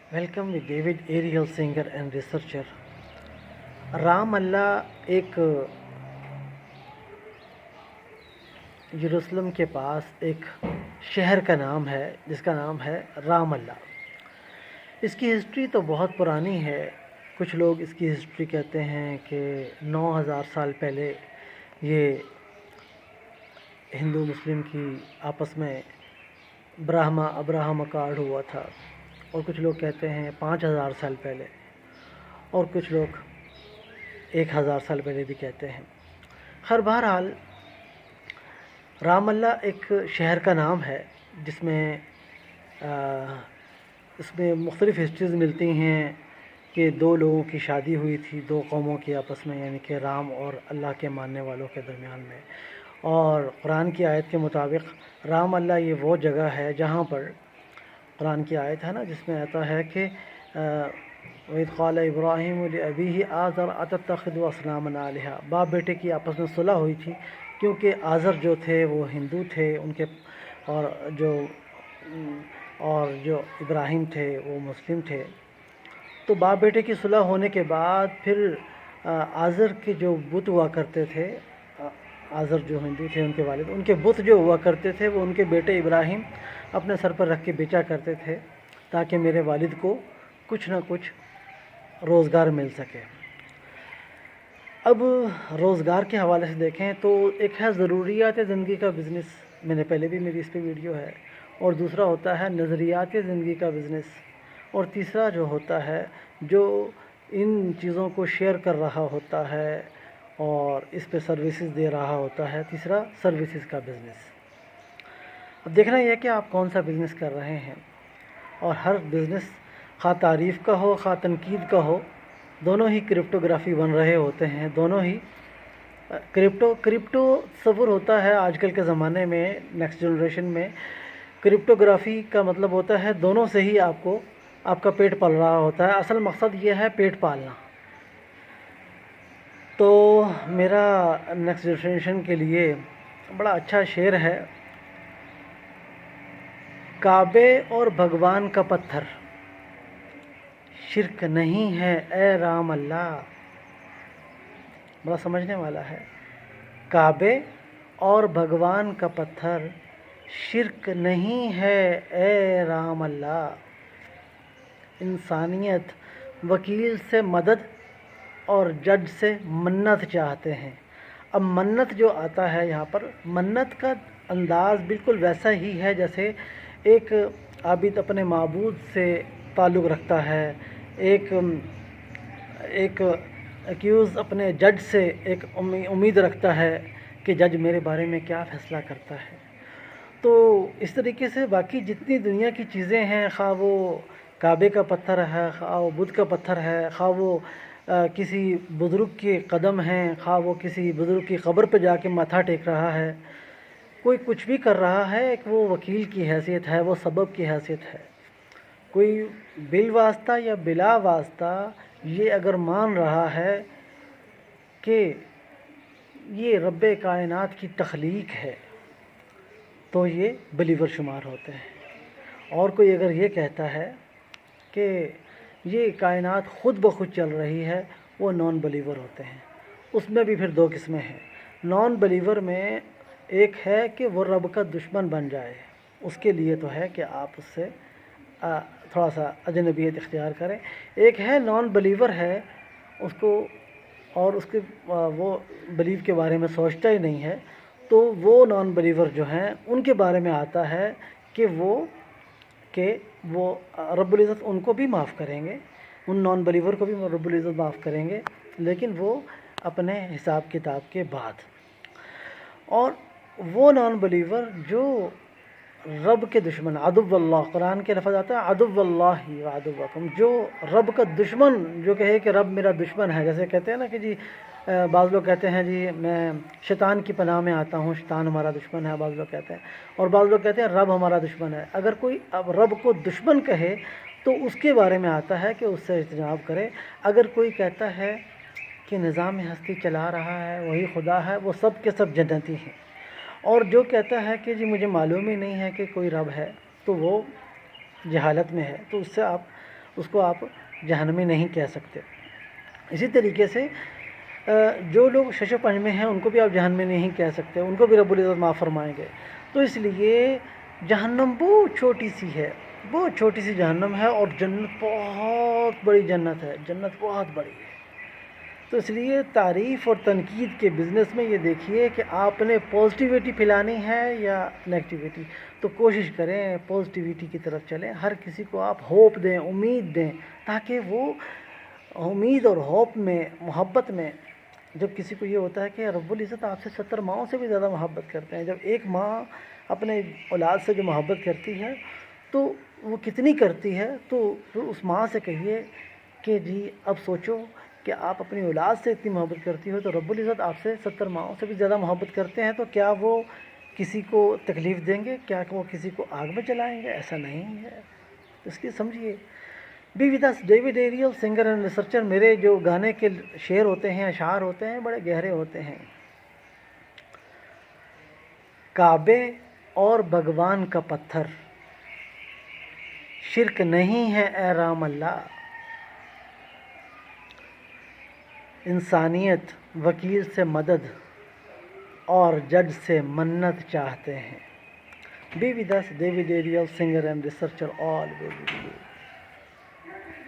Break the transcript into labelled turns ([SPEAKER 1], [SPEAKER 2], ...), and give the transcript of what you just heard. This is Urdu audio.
[SPEAKER 1] Welcome with David Ariel, singer and researcher. Ram اللہ ایک یروشلم کے پاس ایک شہر کا نام ہے جس کا نام ہے رام اللہ. اس کی ہسٹری تو بہت پرانی ہے. کچھ لوگ اس کی ہسٹری کہتے ہیں کہ 9000 سال پہلے یہ ہندو مسلم کی آپس میں ابراہم اکارڈ ہوا تھا، اور کچھ لوگ کہتے ہیں 5000 سال پہلے، اور کچھ لوگ 1000 سال پہلے بھی کہتے ہیں. بہرحال رام اللہ ایک شہر کا نام ہے جس میں اس میں مختلف ہسٹریز ملتی ہیں کہ 2 لوگوں کی شادی ہوئی تھی، 2 قوموں کی آپس میں، یعنی کہ رام اور اللہ کے ماننے والوں کے درمیان میں. اور قرآن کی آیت کے مطابق رام اللہ یہ وہ جگہ ہے جہاں پر قرآن کی آیت ہے نا جس میں آتا ہے کہ وَإِذْ قَالَ إِبْرَاهِيمُ لِأَبِيهِ آزَرَ أَتَتَّخِذُ أَصْنَامًا آلِهَةً. باپ بیٹے کی آپس میں صلح ہوئی تھی کیونکہ آزر جو تھے وہ ہندو تھے ان کے، اور جو ابراہیم تھے وہ مسلم تھے. تو باپ بیٹے کی صلح ہونے کے بعد پھر آزر کے جو بت ہوا کرتے تھے، آزر جو ہندو تھے ان کے والد، ان کے بت جو ہوا کرتے تھے وہ ان کے بیٹے ابراہیم اپنے سر پر رکھ کے بیچا کرتے تھے تاکہ میرے والد کو کچھ نہ کچھ روزگار مل سکے. اب روزگار کے حوالے سے دیکھیں تو ایک ہے ضروریات زندگی کا بزنس، میں نے پہلے بھی میری اس پہ ویڈیو ہے، اور دوسرا ہوتا ہے نظریات زندگی کا بزنس، اور تیسرا جو ہوتا ہے جو ان چیزوں کو شیئر کر رہا ہوتا ہے اور اس پہ سروسز دے رہا ہوتا ہے، تیسرا سروسز کا بزنس. اب دیکھنا یہ ہے کہ آپ کون سا بزنس کر رہے ہیں، اور ہر بزنس خواہ تعریف کا ہو خواہ تنقید کا ہو، دونوں ہی کرپٹوگرافی بن رہے ہوتے ہیں. دونوں ہی کرپٹو تصور ہوتا ہے آج کل کے زمانے میں، نیکسٹ جنریشن میں کرپٹوگرافی کا مطلب ہوتا ہے دونوں سے ہی آپ کا پیٹ پل رہا ہوتا ہے. اصل مقصد یہ ہے پیٹ پالنا. تو میرا نیکسٹ جنریشن کے لیے بڑا اچھا شعر ہے: کعبے اور بھگوان کا پتھر شرک نہیں ہے اے رام اللہ. بڑا سمجھنے والا ہے. کعبے اور بھگوان کا پتھر شرک نہیں ہے اے رام اللہ. انسانیت وکیل سے مدد اور جج سے منت چاہتے ہیں. اب منت جو آتا ہے یہاں پر، منت کا انداز بالکل ویسا ہی ہے جیسے ایک عابد اپنے معبود سے تعلق رکھتا ہے، ایک ایکیوز اپنے جج سے ایک امید رکھتا ہے کہ جج میرے بارے میں کیا فیصلہ کرتا ہے. تو اس طریقے سے باقی جتنی دنیا کی چیزیں ہیں، خواہ وہ کعبے کا پتھر ہے، خواہ وہ بدھ کا پتھر ہے، خواہ وہ کسی بزرگ کے قدم ہیں، خواہ وہ کسی بزرگ کی قبر پہ جا کے ماتھا ٹیک رہا ہے، کوئی کچھ بھی کر رہا ہے، ایک وہ وکیل کی حیثیت ہے، وہ سبب کی حیثیت ہے. کوئی بالواسطہ یا بلا واسطہ یہ اگر مان رہا ہے کہ یہ رب کائنات کی تخلیق ہے تو یہ بلیور شمار ہوتے ہیں. اور کوئی اگر یہ کہتا ہے کہ یہ کائنات خود بخود چل رہی ہے، وہ نان بلیور ہوتے ہیں. اس میں بھی پھر 2 قسمیں ہیں. نان بلیور میں ایک ہے کہ وہ رب کا دشمن بن جائے، اس کے لیے تو ہے کہ آپ اس سے تھوڑا سا اجنبیت اختیار کریں. ایک ہے نان بلیور ہے، اس کو اور اس کے وہ بلیو کے بارے میں سوچتا ہی نہیں ہے. تو وہ نان بلیور جو ہیں ان کے بارے میں آتا ہے کہ وہ رب العزت ان کو بھی معاف کریں گے، ان نان بلیور کو بھی رب العزت معاف کریں گے، لیکن وہ اپنے حساب کتاب کے بعد. اور وہ نان بلیور جو رب کے دشمن، عدو اللہ، قرآن کے لفظ آتا ہے عدو اللہ و عدوکم، جو رب کا دشمن، جو کہے کہ رب میرا دشمن ہے. جیسے کہتے ہیں نا کہ جی بعض لوگ کہتے ہیں جی میں شیطان کی پناہ میں آتا ہوں، شیطان ہمارا دشمن ہے، بعض لوگ کہتے ہیں، اور بعض لوگ کہتے ہیں رب ہمارا دشمن ہے. اگر کوئی اب رب کو دشمن کہے تو اس کے بارے میں آتا ہے کہ اس سے اجتناب کرے. اگر کوئی کہتا ہے کہ نظام ہستی چلا رہا ہے وہی خدا ہے، وہ سب کے سب جنتی ہیں. اور جو کہتا ہے کہ جی مجھے معلوم ہی نہیں ہے کہ کوئی رب ہے، تو وہ جہالت میں ہے. تو اس سے آپ اس کو آپ جہنمی نہیں کہہ سکتے۔ اسی طریقے سے جو لوگ شش و پنج میں ہیں ان کو بھی آپ جہنمی نہیں کہہ سکتے، ان کو بھی رب العزت معاف فرمائیں گے۔ تو اس لیے جہنم بہت چھوٹی سی ہے، بہت چھوٹی سی جہنم ہے، اور جنت بہت بڑی جنت ہے، جنت بہت بڑی ہے۔ تو اس لیے تعریف اور تنقید کے بزنس میں یہ دیکھیے کہ آپ نے پازیٹیوٹی پھیلانی ہے یا نیگیٹیوٹی، تو کوشش کریں پازیٹیوٹی کی طرف چلیں، ہر کسی کو آپ ہوپ دیں، امید دیں، تاکہ وہ امید اور ہوپ میں، محبت میں، جب کسی کو یہ ہوتا ہے کہ رب العزت آپ سے 70 ماؤں سے بھی زیادہ محبت کرتے ہیں، جب ایک ماں اپنے اولاد سے جو محبت کرتی ہے تو وہ کتنی کرتی ہے، تو اس ماں سے کہیے کہ جی اب سوچو کہ آپ اپنی اولاد سے اتنی محبت کرتی ہو، تو رب العزت آپ سے 70 ماؤں سے بھی زیادہ محبت کرتے ہیں، تو کیا وہ کسی کو تکلیف دیں گے؟ کیا وہ کسی کو آگ میں جلائیں گے؟ ایسا نہیں ہے۔ اس کی سمجھیے۔ Be with us David Ariel, singer and researcher. میرے جو گانے کے شعر ہوتے ہیں، اشعار ہوتے ہیں، بڑے گہرے ہوتے ہیں۔ کعبے اور بھگوان کا پتھر شرک نہیں ہے اے رام اللہ، انسانیت وکیل سے مدد اور جج سے منت چاہتے ہیں۔ Be with us David Ariel, singer and researcher, all well with you.